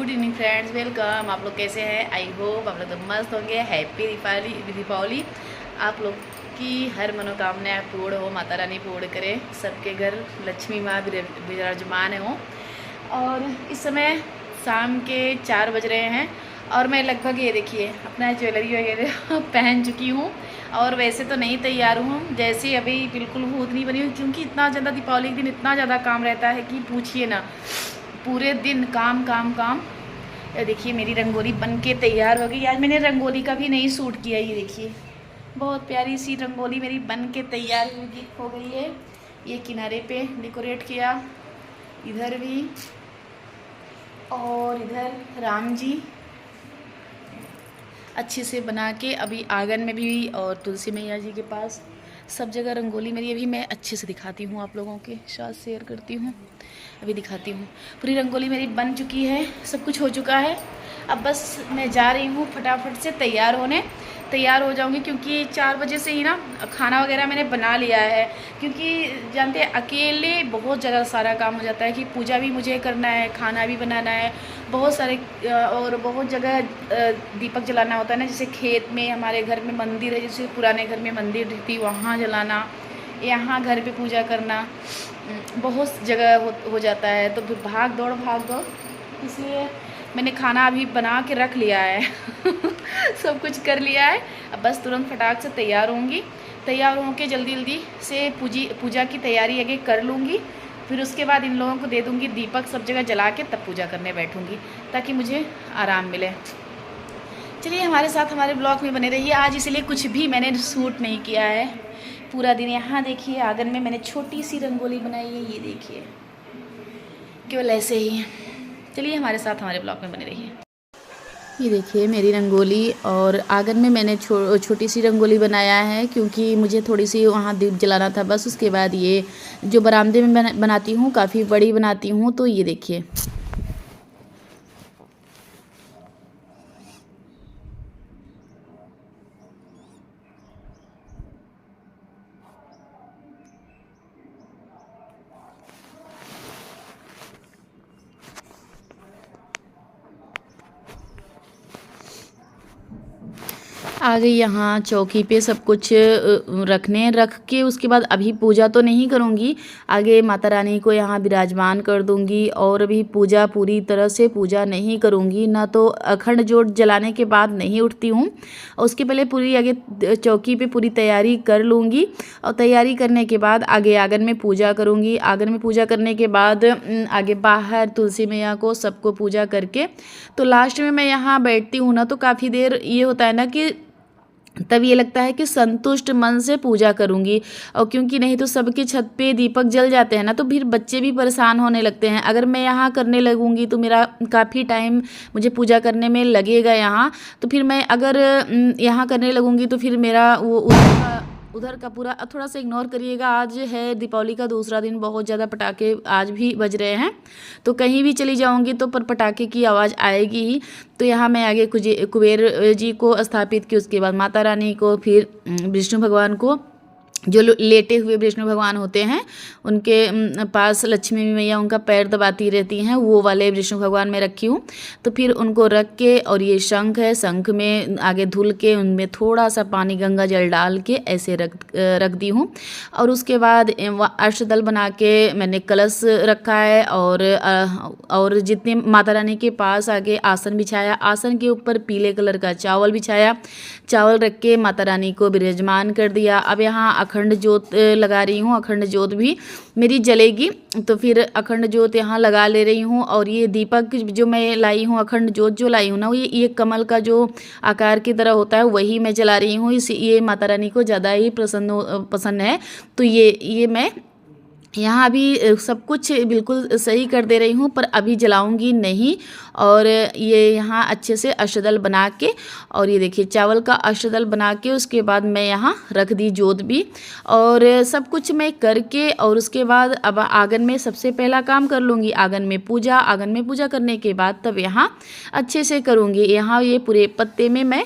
Good evening friends, welcome. आप लोग कैसे हैं? आई होप आप लोग तो मस्त होंगे। हैप्पी दीपावली। आप लोग की हर मनोकामना पूर्ण हो, माता रानी पूर्ण करे। सबके घर लक्ष्मी माँ विराजमान हो। और इस समय शाम के 4 बज रहे हैं और मैं लगभग ये देखिए अपना ज्वेलरी वगैरह पहन चुकी हूँ। और वैसे तो नहीं तैयार हूँ, जैसे अभी बिल्कुल भूत नहीं बनी हूँ, क्योंकि इतना ज़्यादा दीपावली के दिन इतना ज़्यादा काम रहता है कि पूछिए ना। पूरे दिन काम काम काम। ये देखिए मेरी रंगोली बन के तैयार हो गई। आज मैंने रंगोली का भी नहीं शूट किया। ये देखिए बहुत प्यारी सी रंगोली मेरी बन के तैयार हो गई है। ये किनारे पे डेकोरेट किया, इधर भी, और इधर राम जी अच्छे से बना के अभी आंगन में भी और तुलसी मैया जी के पास सब जगह रंगोली मेरी अभी मैं अच्छे से दिखाती हूँ, आप लोगों के साथ शेयर करती हूँ। अभी दिखाती हूँ। पूरी रंगोली मेरी बन चुकी है, सब कुछ हो चुका है। अब बस मैं जा रही हूँ फटाफट से तैयार हो जाऊँगी, क्योंकि 4 बजे से ही ना खाना वगैरह मैंने बना लिया है। क्योंकि जानते हैं अकेले बहुत ज़्यादा सारा काम हो जाता है कि पूजा भी मुझे करना है, खाना भी बनाना है, बहुत सारे और बहुत जगह दीपक जलाना होता है ना। जैसे खेत में हमारे घर में मंदिर है, जैसे पुराने घर में मंदिर थी वहाँ जलाना, यहाँ घर पे पूजा करना, बहुत जगह हो जाता है। तो फिर भाग दौड़ इसलिए मैंने खाना अभी बना के रख लिया है सब कुछ कर लिया है। अब बस तुरंत फटाक से तैयार होंगी, तैयार होकर जल्दी से पूजा की तैयारी आगे कर लूँगी। फिर उसके बाद इन लोगों को दे दूँगी दीपक सब जगह जला के, तब पूजा करने बैठूँगी ताकि मुझे आराम मिले। चलिए हमारे साथ हमारे ब्लॉग में बने रहिए। आज इसलिए कुछ भी मैंने शूट नहीं किया है पूरा दिन। यहाँ देखिए आंगन में मैंने छोटी सी रंगोली बनाई है, ये देखिए, केवल ऐसे ही। चलिए हमारे साथ हमारे ब्लॉग में बने रहिए। ये देखिए मेरी रंगोली, और आंगन में मैंने छोटी सी रंगोली बनाया है क्योंकि मुझे थोड़ी सी वहाँ दीप जलाना था बस। उसके बाद ये जो बरामदे में बनाती हूँ काफ़ी बड़ी बनाती हूँ, तो ये देखिए। आ गई यहाँ चौकी पे सब कुछ रख के उसके बाद अभी पूजा तो नहीं करूँगी, आगे माता रानी को यहाँ विराजमान कर दूँगी। और अभी पूजा पूरी तरह से पूजा नहीं करूँगी, ना तो अखंड जोत जलाने के बाद नहीं उठती हूँ। उसके पहले पूरी आगे चौकी पे पूरी तैयारी कर लूँगी, और तैयारी करने के बाद आगे आंगन में पूजा करूँगी। आंगन में पूजा करने के बाद आगे बाहर तुलसी मैया को सबको पूजा करके तो लास्ट में मैं यहाँ बैठती हूँ ना, तो काफ़ी देर ये होता है ना कि तब ये लगता है कि संतुष्ट मन से पूजा करूँगी। और क्योंकि नहीं तो सबके छत पे दीपक जल जाते हैं ना, तो फिर बच्चे भी परेशान होने लगते हैं। अगर मैं यहाँ करने लगूँगी तो मेरा काफ़ी टाइम मुझे पूजा करने में लगेगा यहाँ। तो फिर मैं अगर यहाँ करने लगूँगी तो फिर मेरा वो उधर का पूरा थोड़ा सा इग्नोर करिएगा। आज है दीपावली का दूसरा दिन, बहुत ज़्यादा पटाखे आज भी बज रहे हैं, तो कहीं भी चली जाऊंगी तो पर पटाखे की आवाज़ आएगी ही। तो यहाँ मैं आगे कुबेर जी को स्थापित की, उसके बाद माता रानी को, फिर विष्णु भगवान को, जो लेटे हुए विष्णु भगवान होते हैं उनके पास लक्ष्मी मैया उनका पैर दबाती रहती हैं, वो वाले विष्णु भगवान मैं रखी हूँ। तो फिर उनको रख के, और ये शंख है, शंख में आगे धुल के उनमें थोड़ा सा पानी गंगा जल डाल के ऐसे रख दी हूँ। और उसके बाद अष्टदल बना के मैंने कलश रखा है, और जितने माता रानी के पास आगे आसन बिछाया, आसन के ऊपर पीले कलर का चावल बिछाया, चावल रख के माता रानी को विराजमान कर दिया। अब यहाँ अखंड जोत लगा रही हूँ, अखंड जोत भी मेरी जलेगी, तो फिर अखंड जोत यहाँ लगा ले रही हूँ। और ये दीपक जो मैं लाई हूँ, अखंड जोत जो लाई हूँ ना, ये कमल का जो आकार की तरह होता है वही मैं जला रही हूँ। ये माता रानी को ज़्यादा ही पसंद है, तो ये मैं यहाँ अभी सब कुछ बिल्कुल सही कर दे रही हूँ, पर अभी जलाऊंगी नहीं। और ये यहाँ अच्छे से अष्टदल बना के, और ये देखिए चावल का अष्टदल बना के उसके बाद मैं यहाँ रख दी जोत भी, और सब कुछ मैं करके, और उसके बाद अब आंगन में सबसे पहला काम कर लूँगी, आंगन में पूजा करने के बाद तब यहाँ अच्छे से करूँगी। यहाँ ये पूरे पत्ते में मैं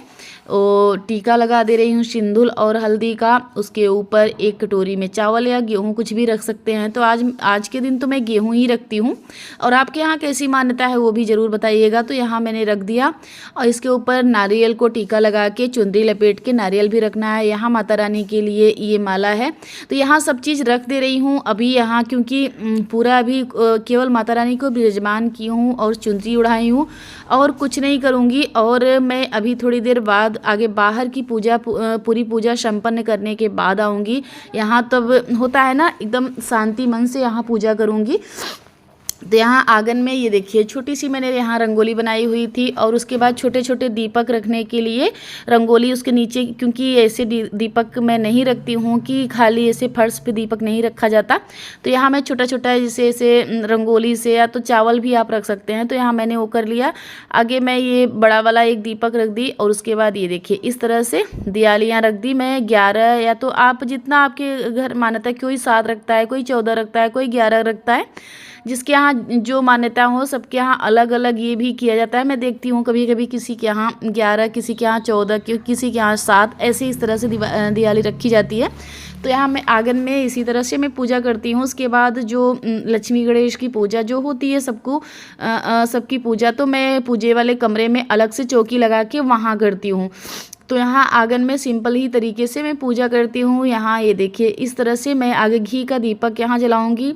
टीका लगा दे रही हूँ सिंदूर और हल्दी का। उसके ऊपर एक कटोरी में चावल या गेहूँ कुछ भी रख सकते हैं, तो आज के दिन तो मैं गेहूँ ही रखती हूँ। और आपके यहाँ कैसी मान्यता है वो भी ज़रूर बताइएगा। तो यहाँ मैंने रख दिया और इसके ऊपर नारियल को टीका लगा के चुनरी लपेट के नारियल भी रखना है। यहाँ माता रानी के लिए ये माला है, तो यहाँ सब चीज़ रख दे रही हूँ अभी यहाँ, क्योंकि पूरा अभी केवल माता रानी को विराजमान की हूँ और चुनरी उड़ाई हूँ और कुछ नहीं करूँगी। और मैं अभी थोड़ी देर बाद आगे बाहर की पूजा पूरी पूजा संपन्न करने के बाद आऊँगी। यहाँ तब होता है ना एकदम शांति मन से यहाँ पूजा करूँगी। तो यहाँ आंगन में ये देखिए छोटी सी मैंने यहाँ रंगोली बनाई हुई थी और उसके बाद छोटे छोटे दीपक रखने के लिए रंगोली उसके नीचे, क्योंकि ऐसे दीपक मैं नहीं रखती हूँ कि खाली ऐसे फर्श पे दीपक नहीं रखा जाता। तो यहाँ मैं छोटा छोटा जैसे ऐसे रंगोली से, या तो चावल भी आप रख सकते हैं, तो यहाँ मैंने वो कर लिया। आगे मैं ये बड़ा वाला एक दीपक रख दी और उसके बाद ये देखिए इस तरह से दियालियाँ रख दी मैं 11, या तो आप जितना आपके घर मान्यता, कोई 7 रखता है, कोई 14 रखता है, कोई 11 रखता है, जिसके यहाँ जो मान्यता हो सबके यहाँ अलग अलग ये भी किया जाता है। मैं देखती हूँ कभी कभी किसी के यहाँ 11, किसी के यहाँ 14, किसी के यहाँ 7, ऐसे इस तरह से दिवाली रखी जाती है। तो यहाँ मैं आंगन में इसी तरह से मैं पूजा करती हूँ। उसके बाद जो लक्ष्मी गणेश की पूजा जो होती है सबकी पूजा, तो मैं पूजे वाले कमरे में अलग से चौकी लगा के वहाँ करती हूँ। तो यहाँ आंगन में सिंपल ही तरीके से मैं पूजा करती हूँ। यहाँ ये देखिए इस तरह से मैं आगे घी का दीपक यहाँ जलाऊंगी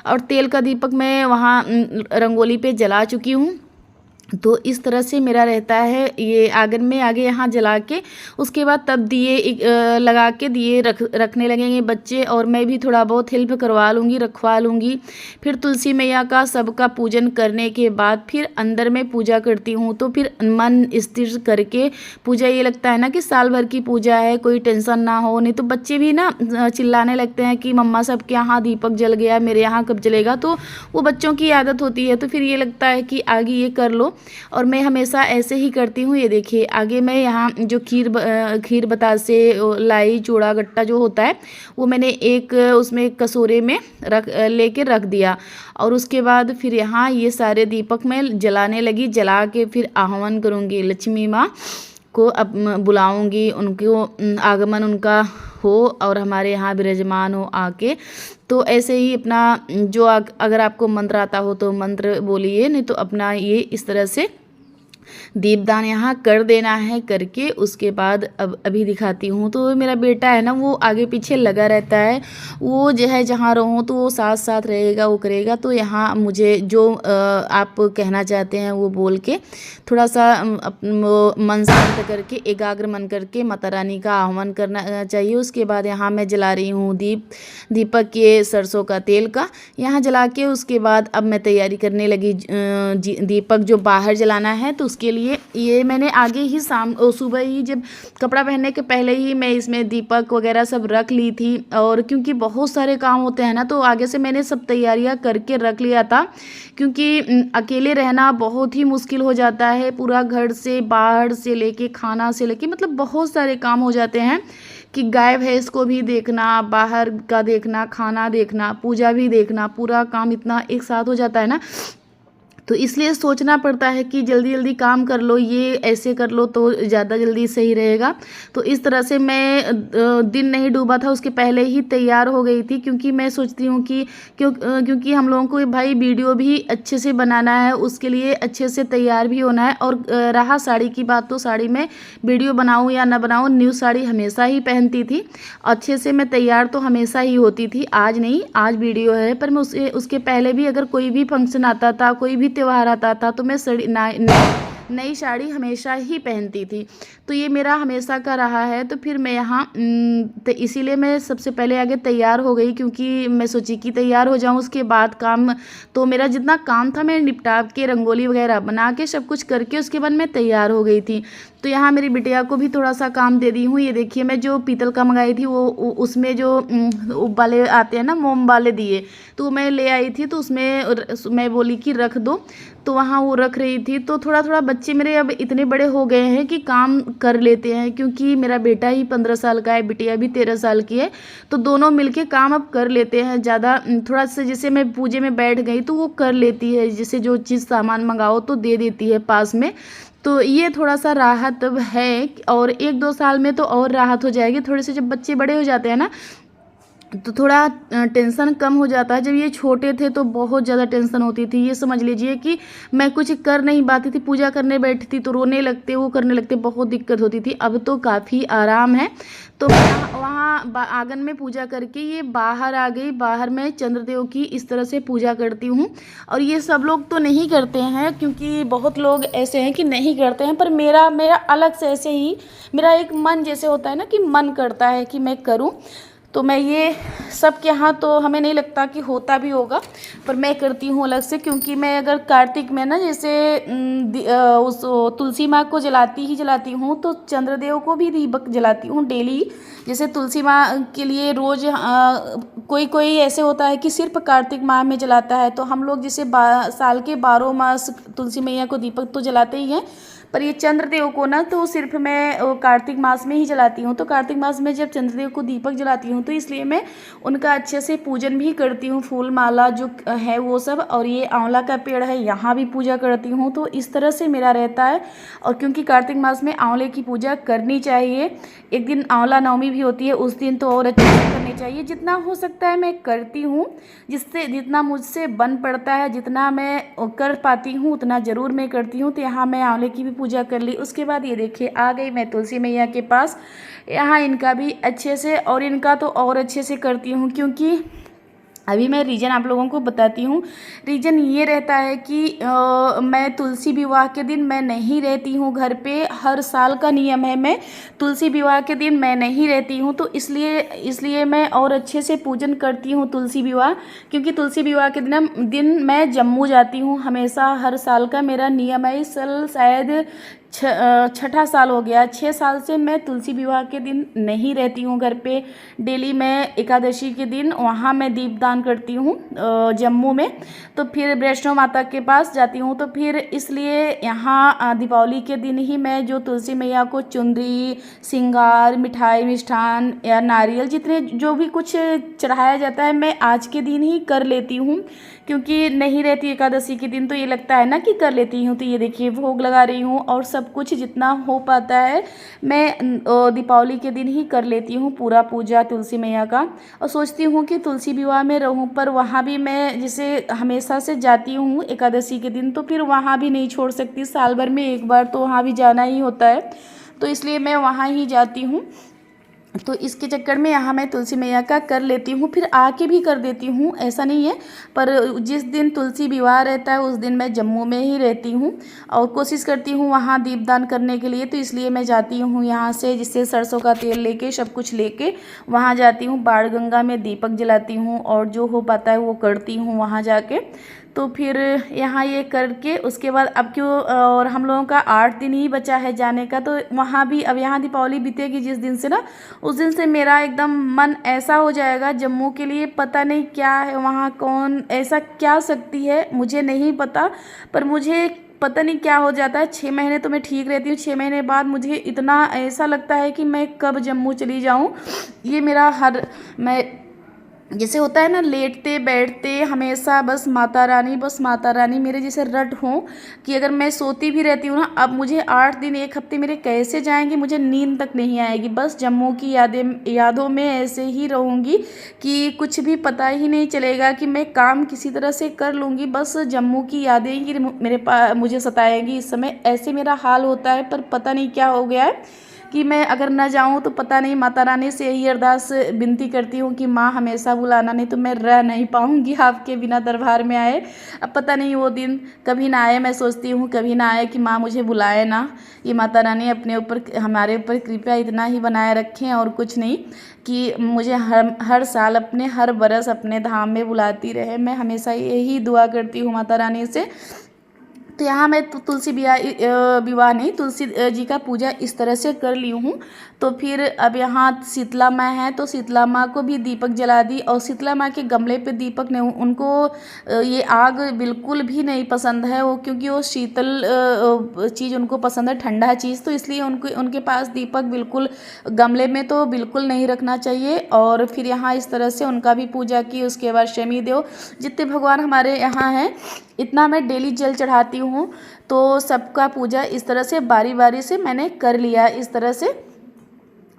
और तेल का दीपक मैं वहाँ रंगोली पे जला चुकी हूँ। तो इस तरह से मेरा रहता है ये आंगन में आगे यहाँ जला के, उसके बाद तब दिए लगा के दिए रखने लगेंगे बच्चे, और मैं भी थोड़ा बहुत हेल्प करवा लूँगी, रखवा लूँगी। फिर तुलसी मैया का सबका पूजन करने के बाद फिर अंदर में पूजा करती हूँ। तो फिर मन स्थिर करके पूजा, ये लगता है ना कि साल भर की पूजा है, कोई टेंशन ना हो। नहीं तो बच्चे भी ना चिल्लाने लगते हैं कि मम्मा सबके यहाँ दीपक जल गया, मेरे यहाँ कब जलेगा। तो वो बच्चों की आदत होती है, तो फिर ये लगता है कि आगे ये कर लो, और मैं हमेशा ऐसे ही करती हूँ। ये देखिए आगे मैं यहाँ जो खीर बतासे, लाई, चूड़ा गट्टा जो होता है वो मैंने एक उसमें कटोरे में लेके रख दिया। और उसके बाद फिर यहाँ ये सारे दीपक मैं जलाने लगी। जला के फिर आह्वान करूँगी, लक्ष्मी माँ को अब बुलाऊँगी, उनको आगमन उनका हो और हमारे यहाँ विराजमान हो आके। तो ऐसे ही अपना जो अगर आपको मंत्र आता हो तो मंत्र बोलिए, नहीं तो अपना ये इस तरह से दीपदान यहाँ कर देना है। करके उसके बाद अब अभी दिखाती हूँ। तो मेरा बेटा है ना वो आगे पीछे लगा रहता है, वो जो है जहाँ रहूँ तो वो साथ साथ रहेगा, वो करेगा। तो यहाँ मुझे जो आप कहना चाहते हैं वो बोल के थोड़ा सा मन शांत करके एकाग्र मन करके माता रानी का आह्वान करना चाहिए। उसके बाद यहाँ मैं जला रही हूँ दीपक के सरसों का तेल का यहाँ जला के। उसके बाद अब मैं तैयारी करने लगी दीपक जो बाहर जलाना है, तो उसके लिए ये मैंने आगे ही सुबह ही जब कपड़ा पहनने के पहले ही मैं इसमें दीपक वगैरह सब रख ली थी। और क्योंकि बहुत सारे काम होते हैं ना, तो आगे से मैंने सब तैयारियां करके रख लिया था, क्योंकि अकेले रहना बहुत ही मुश्किल हो जाता है। पूरा घर से बाहर से लेके खाना से लेके मतलब बहुत सारे काम हो जाते हैं कि गाय भैंस को भी देखना, बाहर का देखना, खाना देखना, पूजा भी देखना, पूरा काम इतना एक साथ हो जाता है ना। तो इसलिए सोचना पड़ता है कि जल्दी जल्दी काम कर लो, ये ऐसे कर लो तो ज़्यादा जल्दी सही रहेगा। तो इस तरह से मैं दिन नहीं डूबा था उसके पहले ही तैयार हो गई थी, क्योंकि मैं सोचती हूँ कि क्योंकि हम लोगों को भाई वीडियो भी अच्छे से बनाना है, उसके लिए अच्छे से तैयार भी होना है। और रहा साड़ी की बात, तो साड़ी में वीडियो बनाऊँ या ना बनाऊँ, न्यू साड़ी हमेशा ही पहनती थी, अच्छे से मैं तैयार तो हमेशा ही होती थी। आज नहीं, आज वीडियो है, पर मैं उसके पहले भी अगर कोई भी फंक्शन आता था, कोई भी त्योहार आता था, तो मैं नई साड़ी हमेशा ही पहनती थी। तो ये मेरा हमेशा का रहा है। तो फिर मैं यहाँ तो इसीलिए मैं सबसे पहले आगे तैयार हो गई, क्योंकि मैं सोची कि तैयार हो जाऊँ, उसके बाद काम तो मेरा जितना काम था मैं निपटा के रंगोली वगैरह बना के सब कुछ करके उसके बाद मैं तैयार हो गई थी। तो यहाँ मेरी बिटिया को भी थोड़ा सा काम दे दी हूँ। ये देखिए मैं जो पीतल का मंगाई थी वो उसमें जो वाले आते हैं ना मोम वाले दिए, तो मैं ले आई थी। तो उसमें मैं बोली कि रख दो, तो वहाँ वो रख रही थी। तो थोड़ा थोड़ा बच्चे मेरे अब इतने बड़े हो गए हैं कि काम कर लेते हैं, क्योंकि मेरा बेटा ही 15 साल का है, बिटिया भी 13 साल की है। तो दोनों मिलके काम अब कर लेते हैं। ज़्यादा थोड़ा सा जैसे मैं पूजे में बैठ गई तो वो कर लेती है, जैसे जो चीज़ सामान मंगाओ तो दे देती है पास में। तो ये थोड़ा सा राहत है, और 1-2 साल में तो और राहत हो जाएगी। थोड़े से जब बच्चे बड़े हो जाते हैं ना, तो थोड़ा टेंशन कम हो जाता है। जब ये छोटे थे तो बहुत ज़्यादा टेंशन होती थी। ये समझ लीजिए कि मैं कुछ कर नहीं पाती थी, पूजा करने बैठती तो रोने लगते, वो करने लगते, बहुत दिक्कत होती थी। अब तो काफ़ी आराम है। तो मैं वहाँ आंगन में पूजा करके ये बाहर आ गई। बाहर मैं चंद्रदेव की इस तरह से पूजा करती हूँ। और ये सब लोग तो नहीं करते हैं, क्योंकि बहुत लोग ऐसे हैं कि नहीं करते हैं, पर मेरा मेरा अलग से ऐसे ही मेरा एक मन जैसे होता है ना कि मन करता है कि मैं करूँ। तो मैं ये सबके यहाँ तो हमें नहीं लगता कि होता भी होगा, पर मैं करती हूँ अलग से। क्योंकि मैं अगर कार्तिक में ना जैसे उस तुलसी माँ को जलाती ही जलाती हूँ, तो चंद्रदेव को भी दीपक जलाती हूँ डेली। जैसे तुलसी माँ के लिए रोज़ कोई कोई ऐसे होता है कि सिर्फ कार्तिक माह में जलाता है, तो हम लोग जैसे साल के 12 मास तुलसी मैया को दीपक तो जलाते ही हैं, पर ये चंद्रदेव को ना तो सिर्फ मैं कार्तिक मास में ही जलाती हूँ। तो कार्तिक मास में जब चंद्रदेव को दीपक जलाती हूँ तो इसलिए मैं उनका अच्छे से पूजन भी करती हूँ, फूल माला जो है वो सब। और ये आंवला का पेड़ है, यहाँ भी पूजा करती हूँ। तो इस तरह से मेरा रहता है। और क्योंकि कार्तिक मास में आंवले की पूजा करनी चाहिए, एक दिन आंवला नवमी भी होती है, उस दिन तो और अच्छे से करनी चाहिए। जितना हो सकता है मैं करती हूँ, जिससे जितना मुझसे बन पड़ता है, जितना मैं कर पाती हूँ उतना ज़रूर मैं करती हूँ। तो यहाँ मैं आंवले की भी पूजा कर ली। उसके बाद ये देखिए आ गई मैं तुलसी मैया के पास। यहाँ इनका भी अच्छे से, और इनका तो और अच्छे से करती हूँ। क्योंकि अभी मैं रीज़न आप लोगों को बताती हूँ। रीज़न ये रहता है कि मैं तुलसी विवाह के दिन मैं नहीं रहती हूँ घर पे। हर साल का नियम है, मैं तुलसी विवाह के दिन मैं नहीं रहती हूँ। तो इसलिए मैं और अच्छे से पूजन करती हूँ तुलसी विवाह। क्योंकि तुलसी विवाह के दिन मैं जम्मू जाती हूँ हमेशा, हर साल का मेरा नियम है। इस साल शायद छठा साल हो गया, 6 साल से मैं तुलसी विवाह के दिन नहीं रहती हूँ घर पे। डेली मैं एकादशी के दिन वहाँ मैं दीपदान करती हूँ जम्मू में। तो फिर वैष्णो माता के पास जाती हूँ। तो फिर इसलिए यहाँ दीपावली के दिन ही मैं जो तुलसी मैया को चुनरी, श्रृंगार, मिठाई, मिष्ठान या नारियल जितने जो भी कुछ चढ़ाया जाता है, मैं आज के दिन ही कर लेती हूँ। क्योंकि नहीं रहती एकादशी के दिन तो ये लगता है ना कि कर लेती हूँ। तो ये देखिए भोग लगा रही हूँ, और सब कुछ जितना हो पाता है मैं दीपावली के दिन ही कर लेती हूँ पूरा पूजा तुलसी मैया का। और सोचती हूँ कि तुलसी विवाह में रहूँ, पर वहाँ भी मैं जैसे हमेशा से जाती हूँ एकादशी के दिन, तो फिर वहाँ भी नहीं छोड़ सकती। साल भर में एक बार तो वहाँ भी जाना ही होता है, तो इसलिए मैं वहाँ ही जाती हूँ। तो इसके चक्कर में यहाँ मैं तुलसी मैया का कर लेती हूँ, फिर आके भी कर देती हूँ, ऐसा नहीं है। पर जिस दिन तुलसी विवाह रहता है उस दिन मैं जम्मू में ही रहती हूँ, और कोशिश करती हूँ वहाँ दीपदान करने के लिए। तो इसलिए मैं जाती हूँ यहाँ से, जिससे सरसों का तेल लेके सब कुछ लेके वहाँ जाती हूँ। बाण गंगा में दीपक जलाती हूँ, और जो हो पाता है वो करती हूँ वहाँ जाके। तो फिर यहाँ ये करके उसके बाद अब क्यों, और हम लोगों का 8 दिन ही बचा है जाने का। तो वहाँ भी अब यहाँ दीपावली बीतेगी जिस दिन से ना, उस दिन से मेरा एकदम मन ऐसा हो जाएगा जम्मू के लिए। पता नहीं क्या है वहाँ, कौन ऐसा क्या शक्ति है मुझे नहीं पता, पर मुझे पता नहीं क्या हो जाता है। 6 महीने तो मैं ठीक रहती हूँ, 6 महीने बाद मुझे इतना ऐसा लगता है कि मैं कब जम्मू चली जाऊँ। ये मेरा मैं जैसे होता है ना, लेटते बैठते हमेशा बस माता रानी, बस माता रानी मेरे जैसे रट हों, कि अगर मैं सोती भी रहती हूँ ना, अब मुझे 8 दिन 1 हफ्ते मेरे कैसे जाएंगे, मुझे नींद तक नहीं आएगी। बस जम्मू की यादों में ऐसे ही रहूँगी कि कुछ भी पता ही नहीं चलेगा कि मैं काम किसी तरह से कर लूँगी। बस जम्मू की यादें ही मुझे सताएंगी इस समय, ऐसे मेरा हाल होता है। पर पता नहीं क्या हो गया है कि मैं अगर ना जाऊं तो पता नहीं, माता रानी से यही अरदास विनती करती हूँ कि माँ हमेशा बुलाना, नहीं तो मैं रह नहीं पाऊँगी आपके बिना दरबार में आए। अब पता नहीं वो दिन कभी ना आए, मैं सोचती हूँ कभी ना आए कि माँ मुझे बुलाए ना। ये माता रानी अपने ऊपर, हमारे ऊपर कृपा इतना ही बनाए रखें, और कुछ नहीं, कि मुझे हर साल अपने, हर बरस अपने धाम में बुलाती रहे। मैं हमेशा यही दुआ करती हूँ माता रानी से। तो यहाँ मैं तुलसी विवाह नहीं, तुलसी जी का पूजा इस तरह से कर ली हूँ। तो फिर अब यहाँ शीतला माँ है, तो शीतला माँ को भी दीपक जला दी। और शीतला माँ के गमले पे दीपक नहीं, उनको ये आग बिल्कुल भी नहीं पसंद है वो, क्योंकि वो शीतल चीज़ उनको पसंद है, ठंडा चीज़। तो इसलिए उनके पास दीपक बिल्कुल गमले में तो बिल्कुल नहीं रखना चाहिए। और फिर यहाँ इस तरह से उनका भी पूजा की। उसके बाद शमी देव, जितने भगवान हमारे यहाँ हैं इतना मैं डेली जल चढ़ाती हूँ। तो सबका पूजा इस तरह से बारी बारी से मैंने कर लिया इस तरह से।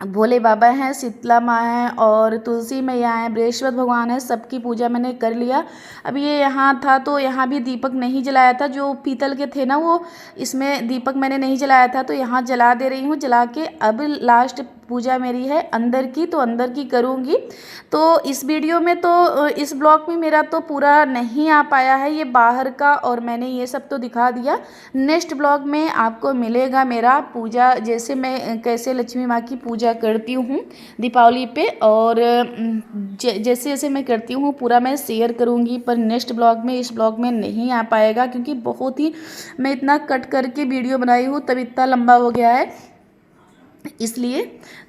भोले बाबा हैं, शीतला माँ हैं और तुलसी मैया हैं, बृहस्पति भगवान है, सबकी पूजा मैंने कर लिया। अब ये यहाँ था तो यहाँ भी दीपक नहीं जलाया था, जो पीतल के थे ना वो, इसमें दीपक मैंने नहीं जलाया था, तो यहाँ जला दे रही हूँ। जला के अब लास्ट पूजा मेरी है अंदर की, तो अंदर की करूँगी। तो इस वीडियो में तो इस ब्लॉग में मेरा तो पूरा नहीं आ पाया है ये बाहर का, और मैंने ये सब तो दिखा दिया। नेक्स्ट ब्लॉग में आपको मिलेगा मेरा पूजा, जैसे मैं कैसे लक्ष्मी माँ की पूजा करती हूँ दीपावली पे, और जैसे जैसे मैं करती हूँ पूरा मैं शेयर करूँगी। पर नेक्स्ट ब्लॉग में, इस ब्लॉग में नहीं आ पाएगा, क्योंकि बहुत ही मैं इतना कट करके वीडियो बनाई हूँ तब इतना लंबा हो गया है इसलिए।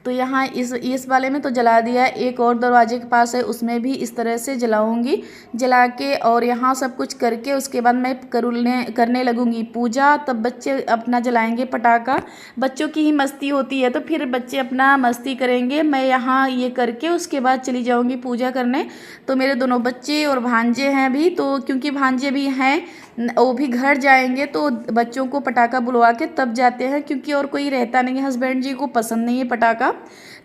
तो यहाँ इस वाले में तो जला दिया है, एक और दरवाजे के पास है उसमें भी इस तरह से जलाऊंगी। जला के और यहाँ सब कुछ करके उसके बाद मैं करने लगूंगी पूजा। तब बच्चे अपना जलाएंगे पटाखा, बच्चों की ही मस्ती होती है तो फिर बच्चे अपना मस्ती करेंगे। मैं यहाँ ये करके उसके बाद चली जाऊँगी पूजा करने। तो मेरे दोनों बच्चे और भांजे हैं भी, तो क्योंकि भांजे भी हैं वो भी घर जाएंगे, तो बच्चों को पटाखा बुलवा के तब जाते हैं, क्योंकि और कोई रहता नहीं है, हस्बैंड जी को पसंद नहीं है पटाखा।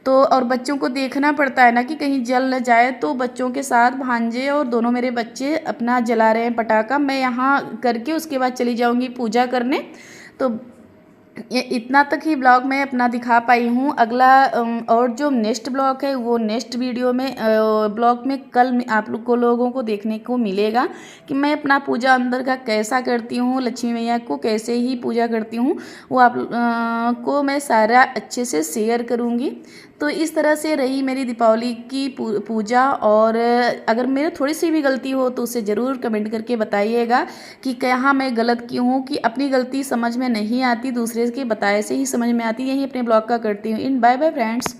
तो और बच्चों को देखना पड़ता है ना कि कहीं जल न जाए, तो बच्चों के साथ भांजे और दोनों मेरे बच्चे अपना जला रहे हैं पटाखा। मैं यहाँ करके उसके बाद चली जाऊँगी पूजा करने। तो ये इतना तक ही ब्लॉग मैं अपना दिखा पाई हूँ। अगला और जो नेक्स्ट ब्लॉग है वो नेक्स्ट वीडियो में ब्लॉग में कल आप लोगों को देखने को मिलेगा कि मैं अपना पूजा अंदर का कैसा करती हूँ, लक्ष्मी मैया को कैसे ही पूजा करती हूँ, वो आप को मैं सारा अच्छे से शेयर करूँगी। तो इस तरह से रही मेरी दीपावली की पूजा। और अगर मेरे थोड़ी सी भी गलती हो तो उसे ज़रूर कमेंट करके बताइएगा कि कहाँ मैं गलत क्यों हूँ, कि अपनी गलती समझ में नहीं आती, दूसरे के बताए से ही समझ में आती। यही अपने ब्लॉग का करती हूँ। इन बाय बाय फ्रेंड्स।